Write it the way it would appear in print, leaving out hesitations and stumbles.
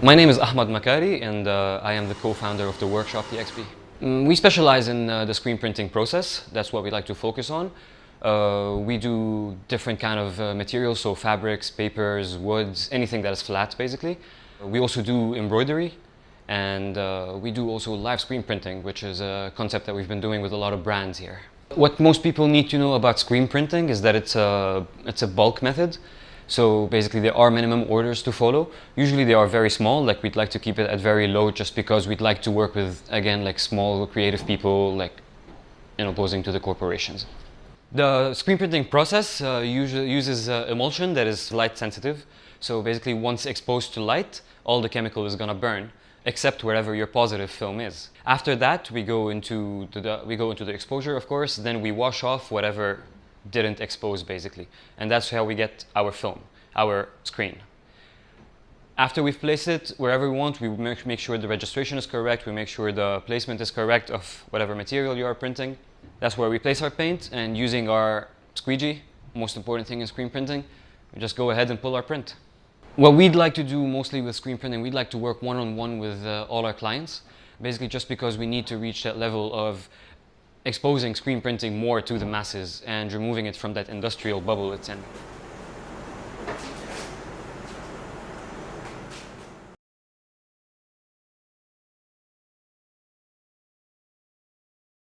My name is Ahmad Makari, and I am the co-founder of the Workshop Dxb. We specialize in the screen printing process. That's what we like to focus on. We do different kind of materials, so fabrics, papers, woods, anything that is flat basically. We also do embroidery, and we do also live screen printing, which is a concept that we've been doing with a lot of brands here. What most people need to know about screen printing is that it's a bulk method. So basically there are minimum orders to follow. Usually they are very small, like we'd like to keep it at very low just because we'd like to work with, again, like small creative people, like, opposing to the corporations. The screen printing process usually uses emulsion that is light sensitive. So basically once exposed to light, all the chemical is gonna burn, except wherever your positive film is. After that, we go into the exposure, of course, then we wash off whatever didn't expose basically, and that's how we get our film, our screen. After we've placed it wherever we want, we make sure the registration is correct, we make sure the placement is correct of whatever material you are printing. That's where we place our paint, and using our squeegee, most important thing in screen printing, we just go ahead and pull our print. What we'd like to do mostly with screen printing, we'd like to work one-on-one with all our clients, basically just because we need to reach that level of exposing screen printing more to the masses and removing it from that industrial bubble it's in.